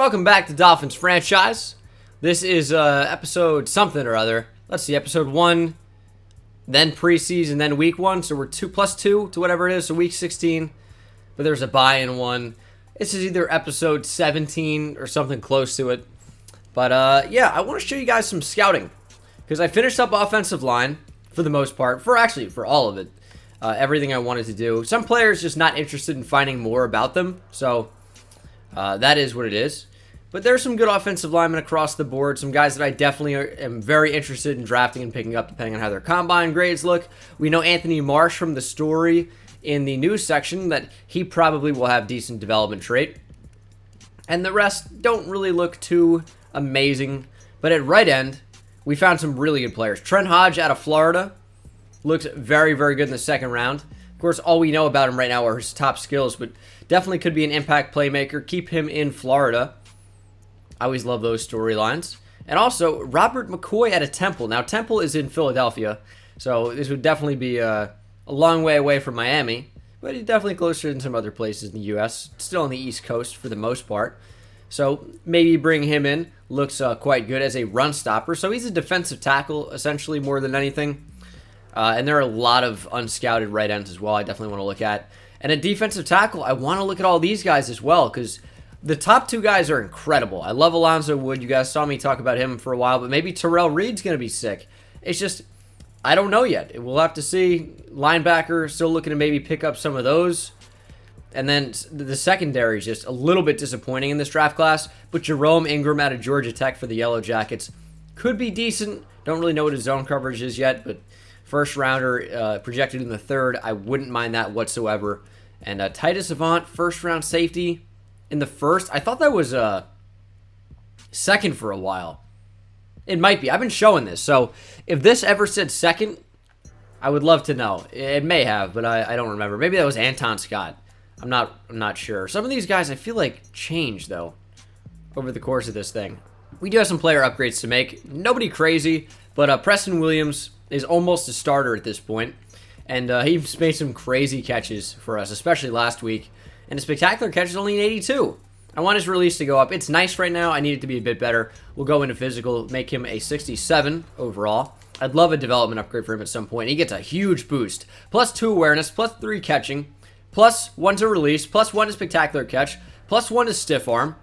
Welcome back to Dolphins franchise. This is episode something or other. Let's see, episode 1, then preseason, then week 1. So we're 2 plus 2 to whatever it is, so week 16. But there's a bye-in one. This is either episode 17 or something close to it. But yeah, I want to show you guys some scouting. Because I finished up offensive line for the most part. For all of it. Everything I wanted to do. Some players just not interested in finding more about them. So that is what it is. But there's some good offensive linemen across the board. Some guys that I definitely am very interested in drafting and picking up depending on how their combine grades look. We know Anthony Marsh from the story in the news section that he probably will have decent development trait. And the rest don't really look too amazing. But at right end, we found some really good players. Trent Hodge out of Florida looks very, very good in the second round. Of course, all we know about him right now are his top skills, but definitely could be an impact playmaker. Keep him in Florida. I always love those storylines. And also, Robert McCoy out of Temple. Now, Temple is in Philadelphia, so this would definitely be a long way away from Miami, but he's definitely closer than some other places in the U.S. Still on the East Coast for the most part. So maybe bring him in. Looks quite good as a run stopper. So he's a defensive tackle, essentially, more than anything. And there are a lot of unscouted right ends as well I definitely want to look at. And a defensive tackle, I want to look at all these guys as well, because the top two guys are incredible. I love Alonzo Wood. You guys saw me talk about him for a while, but maybe Terrell Reed's going to be sick. It's just, I don't know yet. We'll have to see. Linebacker, still looking to maybe pick up some of those. And then the secondary is just a little bit disappointing in this draft class. But Jerome Ingram out of Georgia Tech for the Yellow Jackets could be decent. Don't really know what his zone coverage is yet, but first rounder projected in the third. I wouldn't mind that whatsoever. And Titus Avant, first round safety in the first. I thought that was second for a while. It might be. I've been showing this. So if this ever said second, I would love to know. It may have, but I don't remember. Maybe that was Anton Scott. I'm not sure. Some of these guys I feel like changed though over the course of this thing. We do have some player upgrades to make. Nobody crazy, but Preston Williams is almost a starter at this point. And he's made some crazy catches for us, especially last week. And a spectacular catch is only an 82. I want his release to go up. It's nice right now. I need it to be a bit better. We'll go into physical, make him a 67 overall. I'd love a development upgrade for him at some point. He gets a huge boost. Plus 2 awareness, plus 3 catching, plus 1 to release, plus 1 to spectacular catch, plus 1 to stiff arm.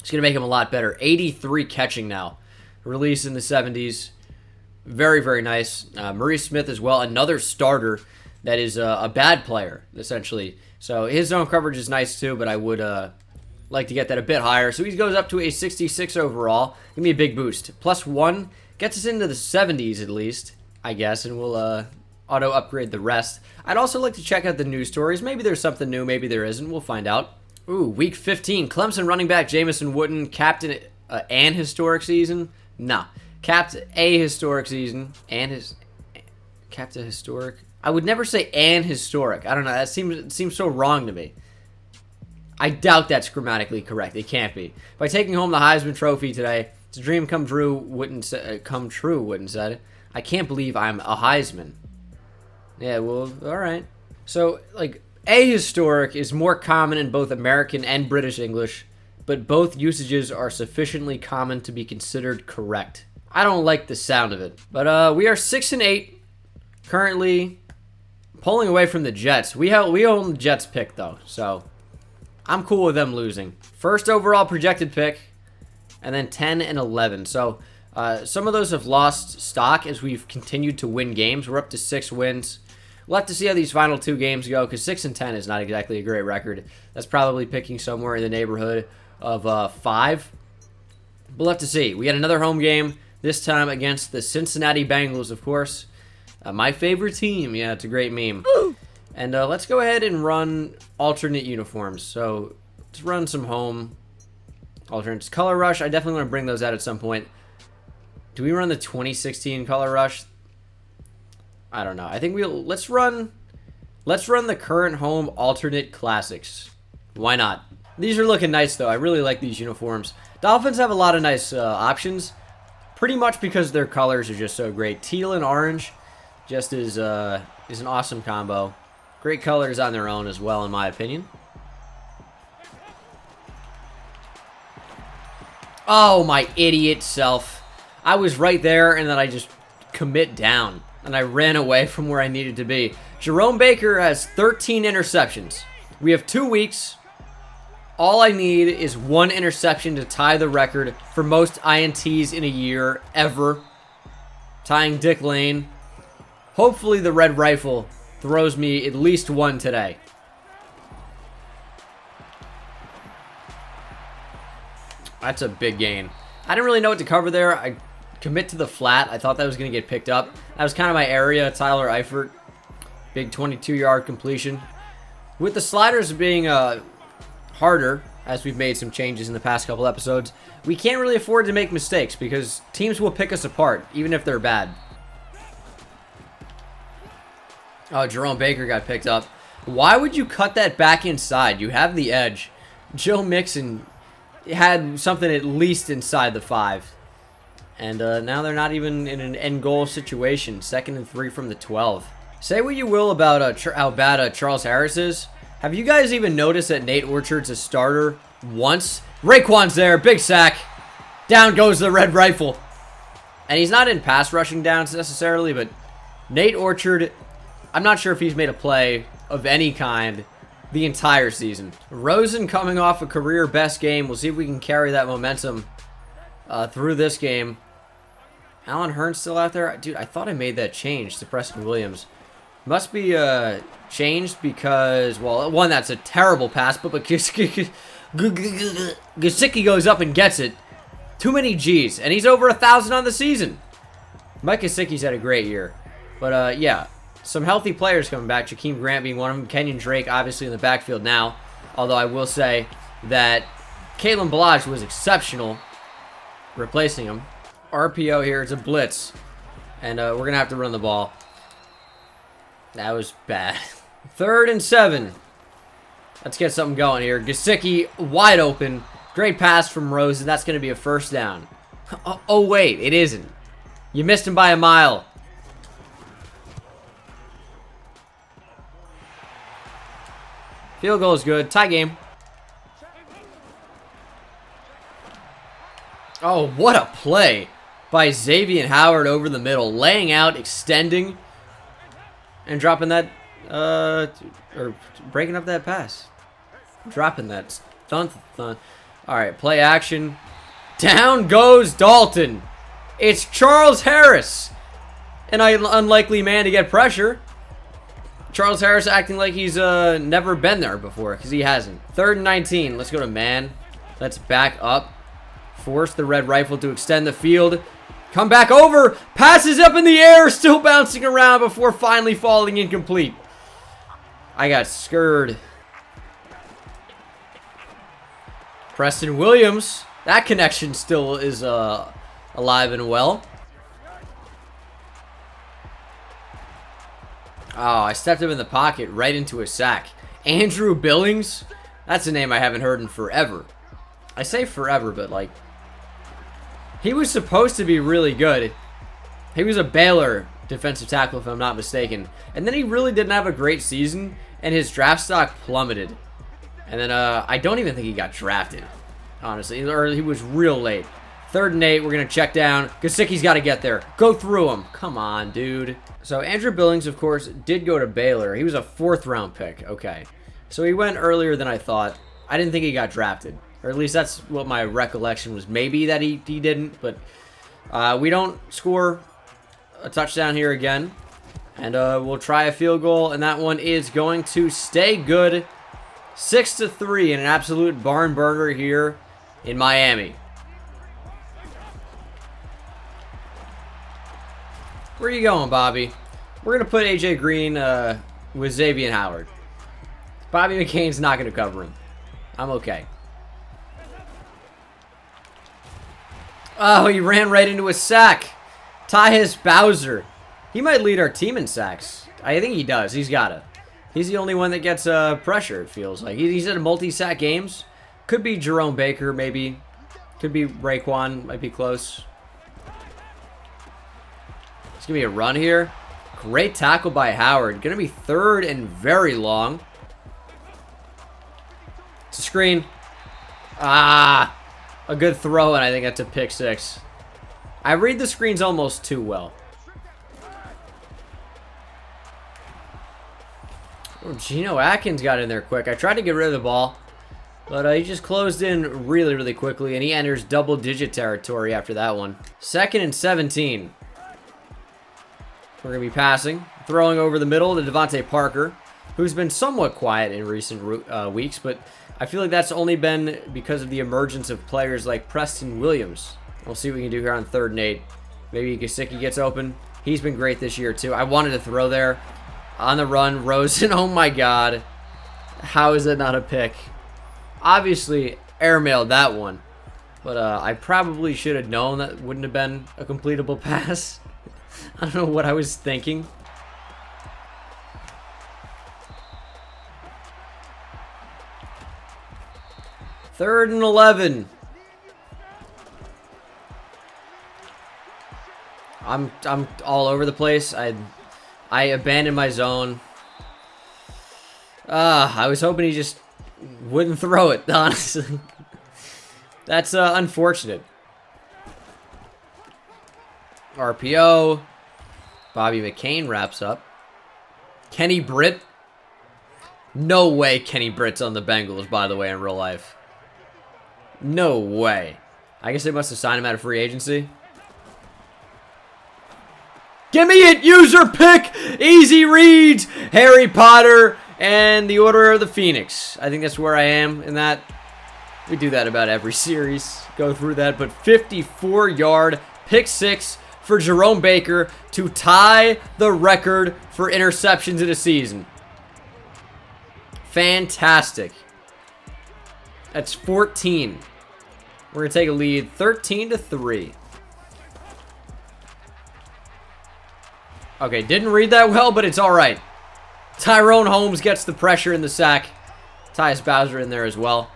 It's going to make him a lot better. 83 catching now. Release in the 70s. Very, very nice. Maurice Smith as well. Another starter that is a bad player, essentially. So his zone coverage is nice too, but I would like to get that a bit higher. So he goes up to a 66 overall. Give me a big boost. Plus 1 gets us into the 70s at least, I guess, and we'll auto upgrade the rest. I'd also like to check out the news stories. Maybe there's something new, maybe there isn't. We'll find out. Ooh, week 15. Clemson running back Jamison Wooden capped an historic season. Nah, capped a historic season capped a historic. I would never say an historic. I don't know. That seems so wrong to me. I doubt that's grammatically correct. It can't be. By taking home the Heisman Trophy today, it's a dream come true. Wooden said. I can't believe I'm a Heisman. Yeah, well, all right. So, like, a historic is more common in both American and British English, but both usages are sufficiently common to be considered correct. I don't like the sound of it. But we are 6-8, currently pulling away from the Jets. We own the Jets pick, though, so I'm cool with them losing. First overall projected pick, and then 10 and 11. So some of those have lost stock as we've continued to win games. We're up to 6 wins. We'll have to see how these final 2 games go, because 6-10 is not exactly a great record. That's probably picking somewhere in the neighborhood of 5. We'll have to see. We got another home game, this time against the Cincinnati Bengals, of course. My favorite team. Yeah, it's a great meme. Ooh. And let's go ahead and run alternate uniforms. So let's run some home alternates. Color Rush, I definitely want to bring those out at some point. Do we run the 2016 Color Rush? I don't know. I think let's run the current home alternate classics. Why not? These are looking nice though. I really like these uniforms. Dolphins have a lot of nice options, pretty much because their colors are just so great. Teal and orange just is an awesome combo. Great colors on their own as well, in my opinion. Oh, my idiot self. I was right there, and then I just commit down. And I ran away from where I needed to be. Jerome Baker has 13 interceptions. We have 2 weeks. All I need is 1 interception to tie the record for most INTs in a year ever. Tying Dick Lane. Hopefully the Red Rifle throws me at least 1 today. That's a big gain. I didn't really know what to cover there. I commit to the flat. I thought that was going to get picked up. That was kind of my area. Tyler Eifert. Big 22-yard completion. With the sliders being harder, as we've made some changes in the past couple episodes, we can't really afford to make mistakes because teams will pick us apart, even if they're bad. Oh, Jerome Baker got picked up. Why would you cut that back inside? You have the edge. Joe Mixon had something at least inside the 5. And now they're not even in an end goal situation. 2nd and 3 from the 12. Say what you will about how bad Charles Harris is. Have you guys even noticed that Nate Orchard's a starter once? Raekwon's there. Big sack. Down goes the Red Rifle. And he's not in pass rushing downs necessarily, but Nate Orchard, I'm not sure if he's made a play of any kind the entire season. Rosen coming off a career best game. We'll see if we can carry that momentum through this game. Alan Hearn's still out there. Dude, I thought I made that change to Preston Williams. Must be changed because, well, one, that's a terrible pass, but Gesicki goes up and gets it. Too many G's, and he's over 1,000 on the season. Mike Gesicki's had a great year. But, yeah, some healthy players coming back. Jakeem Grant being one of them. Kenyon Drake, obviously, in the backfield now. Although I will say that Kalen Ballage was exceptional replacing him. RPO here. It's a blitz. And we're going to have to run the ball. That was bad. 3rd and 7. Let's get something going here. Gesicki wide open. Great pass from Rosen. That's going to be a first down. Oh, wait. It isn't. You missed him by a mile. Field goal is good. Tie game. Oh, what a play by Xavier Howard over the middle. Laying out, extending, and dropping that, or breaking up that pass. Dropping that. Thun. All right, play action. Down goes Dalton. It's Charles Harris. An unlikely man to get pressure. Charles Harris acting like he's never been there before, because he hasn't. 3rd and 19. Let's go to man. Let's back up. Force the Red Rifle to extend the field. Come back over. Passes up in the air. Still bouncing around before finally falling incomplete. I got scared. Preston Williams. That connection still is alive and well. Oh, I stepped him in the pocket right into a sack. Andrew Billings. That's a name I haven't heard in forever. I say forever, but like, he was supposed to be really good. He was a Baylor defensive tackle, if I'm not mistaken. And then he really didn't have a great season, and his draft stock plummeted. And then I don't even think he got drafted, honestly. Or he was real late. 3rd and 8, we're going to check down. Gesicki's got to get there. Go through him. Come on, dude. So Andrew Billings, of course, did go to Baylor. He was a 4th-round pick. Okay. So he went earlier than I thought. I didn't think he got drafted. Or at least that's what my recollection was. Maybe that he didn't. But we don't score a touchdown here again. And we'll try a field goal. And that one is going to stay good. 6-3 in an absolute barn burner here in Miami. Where are you going, Bobby? We're going to put A.J. Green with Xavier Howard. Bobby McCain's not going to cover him. I'm okay. Oh, he ran right into a sack. Tyus Bowser. He might lead our team in sacks. I think he does. He's got to. He's the only one that gets pressure, it feels like. He's in multi-sack games. Could be Jerome Baker, maybe. Could be Raekwon. Might be close. It's going to be a run here. Great tackle by Howard. Going to be 3rd and very long. It's a screen. Ah. a good throw, and I think that's a pick six. I read the screens almost too well. Oh, Geno Atkins got in there quick. I tried to get rid of the ball, but he just closed in really, really quickly, and he enters double-digit territory after that one. 2nd and 17. We're going to be passing. Throwing over the middle to Devontae Parker, who's been somewhat quiet in recent weeks, but I feel like that's only been because of the emergence of players like Preston Williams. We'll see what we can do here on 3rd and 8. Maybe Gesicki gets open. He's been great this year, too. I wanted to throw there. On the run, Rosen. Oh, my God. How is it not a pick? Obviously, airmailed that one. But I probably should have known that wouldn't have been a completable pass. I don't know what I was thinking. Third and 11. I'm all over the place. I abandoned my zone. I was hoping he just wouldn't throw it, honestly. That's unfortunate. RPO. Bobby McCain wraps up. Kenny Britt. No way Kenny Britt's on the Bengals, by the way, in real life. No way. I guess they must have signed him out of free agency. Give me it! User pick! Easy reads! Harry Potter and the Order of the Phoenix. I think that's where I am in that. We do that about every series. Go through that. But 54-yard pick six for Jerome Baker to tie the record for interceptions in a season. Fantastic. That's 14. We're going to take a lead 13-3. Okay, didn't read that well, but it's all right. Tyrone Holmes gets the pressure in the sack. Tyus Bowser in there as well.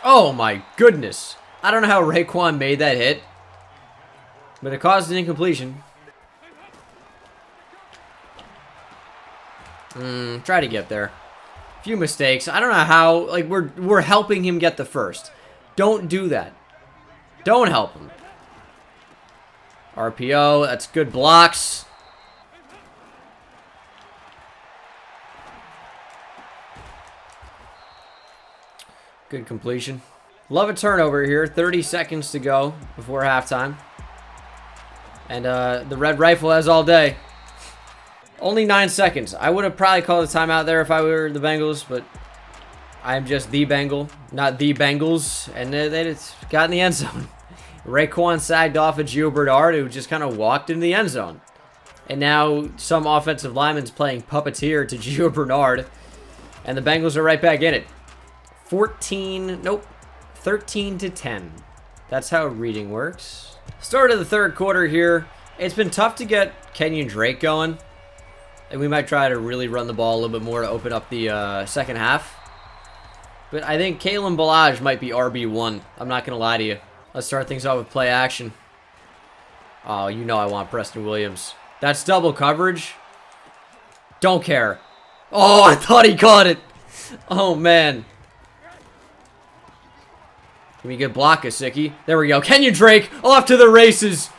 Oh my goodness. I don't know how Raekwon made that hit, but it caused an incompletion. Try to get there. Few mistakes. I don't know how, like, we're helping him get the first. Don't do that. Don't help him. RPO, that's good blocks. Good completion. Love a turnover here. 30 seconds to go before halftime. And the Red Rifle has all day. Only 9 seconds. I would have probably called a timeout there if I were the Bengals, but I'm just the Bengal, not the Bengals. And they just got in the end zone. Raekwon sagged off of Gio Bernard, who just kind of walked into the end zone. And now some offensive lineman's playing puppeteer to Gio Bernard. And the Bengals are right back in it. 13-10. That's how reading works. Start of the third quarter here. It's been tough to get Kenyon Drake going. And we might try to really run the ball a little bit more to open up the second half. But I think Kalen Ballage might be RB1. I'm not going to lie to you. Let's start things off with play action. Oh, you know I want Preston Williams. That's double coverage. Don't care. Oh, I thought he caught it. Oh, man. Give me a good block, Gesicki. There we go. Kenyon Drake off to the races.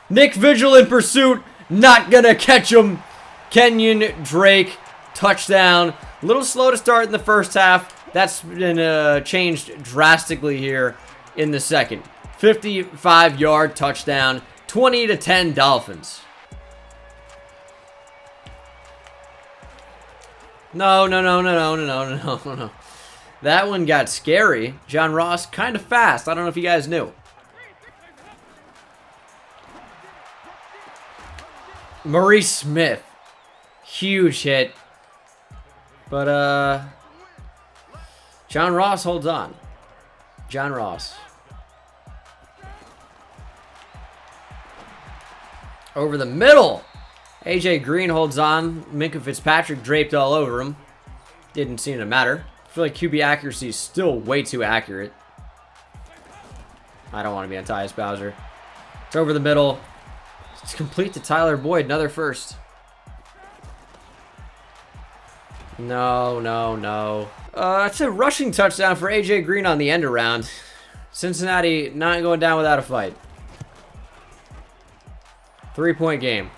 Nick Vigil in pursuit. Not going to catch him. Kenyon Drake, touchdown. A little slow to start in the first half. That's been changed drastically here in the second. 55-yard touchdown. 20-10 Dolphins. No. That one got scary. John Ross kind of fast. I don't know if you guys knew. Maurice Smith. Huge hit. But, John Ross holds on. John Ross. Over the middle. AJ Green holds on. Minkah Fitzpatrick draped all over him. Didn't seem to matter. I feel like QB accuracy is still way too accurate. I don't want to be on Tyus Bowser. It's over the middle. It's complete to Tyler Boyd. Another first. No, no, no. It's a rushing touchdown for A.J. Green on the end around. Cincinnati not going down without a fight. 3-point game.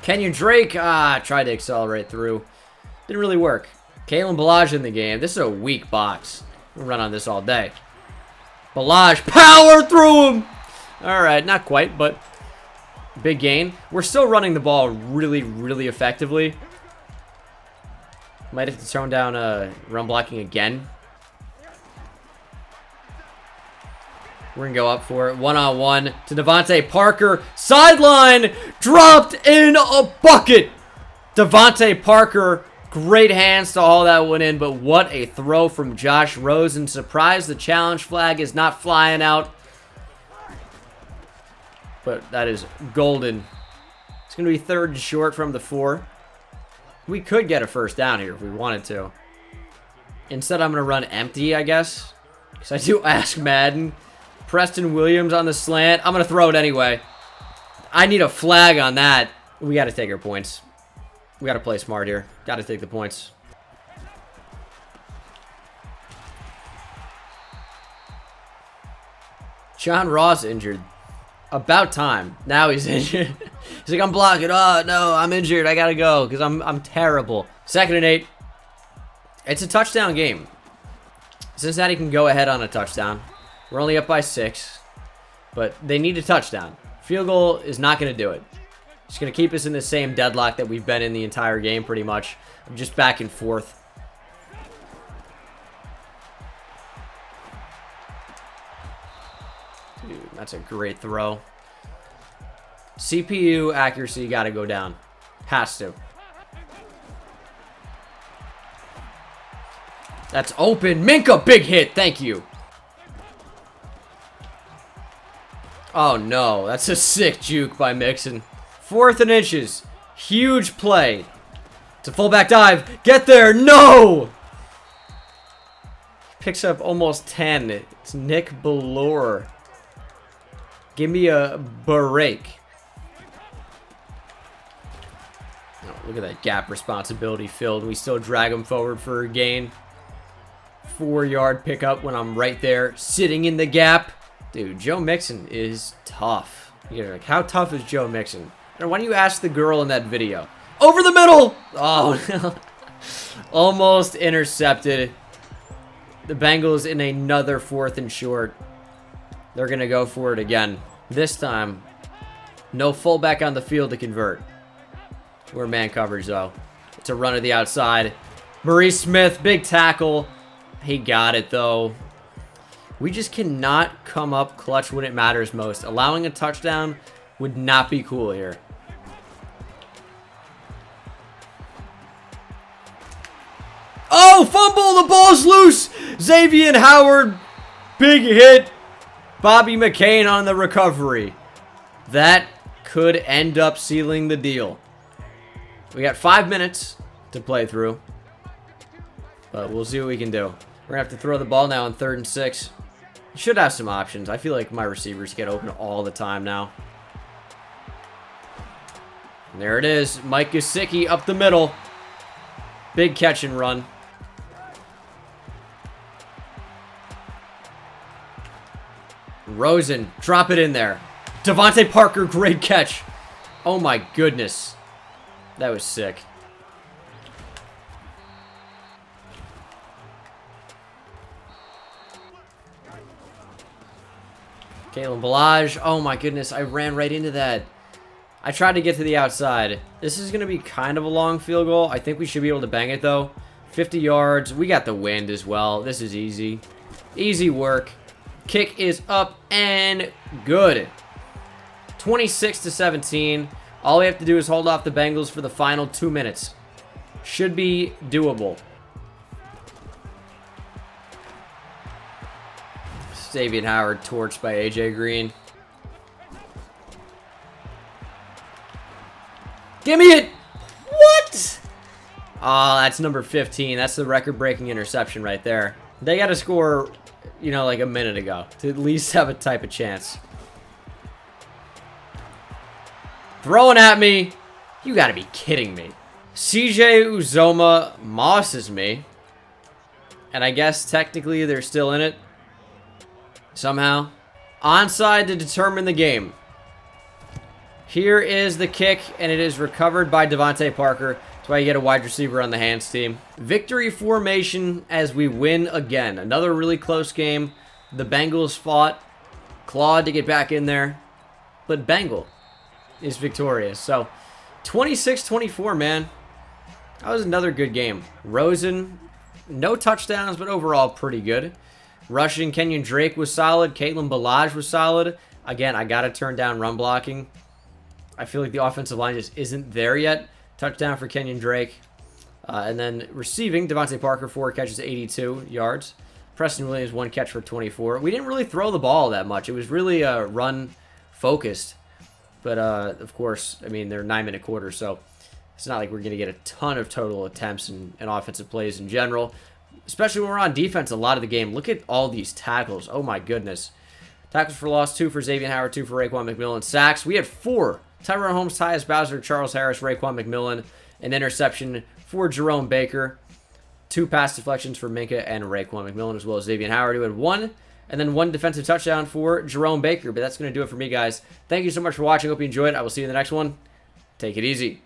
Kenyon Drake, tried to accelerate through. Didn't really work. Kalen Ballage in the game. This is a weak box. We'll run on this all day. Ballage, power through him! Alright, not quite, but big gain. We're still running the ball really, really effectively. Might have to tone down run blocking again. We're going to go up for it. One-on-one to Devontae Parker. Sideline! Dropped in a bucket! Devontae Parker, great hands to haul that one in, but what a throw from Josh Rosen. Surprised the challenge flag is not flying out. But that is golden. It's going to be 3rd and short from the 4. We could get a first down here if we wanted to. Instead, I'm going to run empty, I guess. Because I do ask Madden. Preston Williams on the slant. I'm going to throw it anyway. I need a flag on that. We got to take our points. We got to play smart here. Got to take the points. John Ross injured. About time. Now he's injured. He's like, I'm blocking. Oh, no, I'm injured. I got to go because I'm terrible. 2nd and 8. It's a touchdown game. Cincinnati can go ahead on a touchdown. We're only up by 6, but they need a touchdown. Field goal is not going to do it. It's going to keep us in the same deadlock that we've been in the entire game, pretty much. Just back and forth. Dude, that's a great throw. CPU accuracy got to go down. Has to. That's open. Minka, big hit. Thank you. Oh, no. That's a sick juke by Mixon. 4th and inches. Huge play. It's a fullback dive. Get there. No! Picks up almost 10. It's Nick Ballore. Give me a break. Oh, look at that gap responsibility filled. We still drag him forward for a gain. 4-yard pickup when I'm right there sitting in the gap. Dude, Joe Mixon is tough. You're like, how tough is Joe Mixon? And why don't you ask the girl in that video? Over the middle! Oh, no. Almost intercepted. The Bengals in another 4th and short. They're going to go for it again. This time, no fullback on the field to convert. We're man coverage, though. It's a run to the outside. Maurice Smith, big tackle. He got it, though. We just cannot come up clutch when it matters most. Allowing a touchdown would not be cool here. Oh, fumble! The ball's loose! Xavier Howard, big hit. Bobby McCain on the recovery. That could end up sealing the deal. We got 5 minutes to play through. But we'll see what we can do. We're going to have to throw the ball now on 3rd and 6. Should have some options. I feel like my receivers get open all the time now. And there it is. Mike Gesicki up the middle. Big catch and run. Rosen, drop it in there. Devontae Parker, great catch. Oh my goodness. That was sick. Kalen Ballage. Oh my goodness, I ran right into that. I tried to get to the outside. This is going to be kind of a long field goal. I think we should be able to bang it though. 50 yards. We got the wind as well. This is easy. Easy work. Kick is up and good. 26-17. All we have to do is hold off the Bengals for the final 2 minutes. Should be doable. Xavier Howard torched by A.J. Green. Give me it! What? Oh, that's number 15. That's the record-breaking interception right there. They got to score, you know, like a minute ago to at least have a type of chance. Throwing at me. You got to be kidding me. CJ Uzoma mosses me. And I guess technically they're still in it. Somehow. Onside to determine the game. Here is the kick, and it is recovered by Devontae Parker. That's why you get a wide receiver on the hands team. Victory formation as we win again. Another really close game. The Bengals fought, clawed to get back in there. But Bengal is victorious. So, 26-24, man. That was another good game. Rosen, no touchdowns, but overall pretty good. Rushing, Kenyon Drake was solid. Kalen Ballage was solid. Again, I got to turn down run blocking. I feel like the offensive line just isn't there yet. Touchdown for Kenyon Drake. And then receiving, Devontae Parker, 4 catches, 82 yards. Preston Williams, 1 catch for 24. We didn't really throw the ball that much. It was really run-focused. But, of course, I mean, they're 9-minute quarters, so it's not like we're going to get a ton of total attempts and offensive plays in general. Especially when we're on defense a lot of the game. Look at all these tackles. Oh, my goodness. Tackles for loss, 2 for Xavier Howard, 2 for Raekwon McMillan. Sacks, we had 4. Tyrone Holmes, Tyus Bowser, Charles Harris, Raekwon McMillan. An interception for Jerome Baker. 2 pass deflections for Minka and Raekwon McMillan, as well as Xavier Howard, who had 1. And then 1 defensive touchdown for Jerome Baker. But that's going to do it for me, guys. Thank you so much for watching. Hope you enjoyed. I will see you in the next one. Take it easy.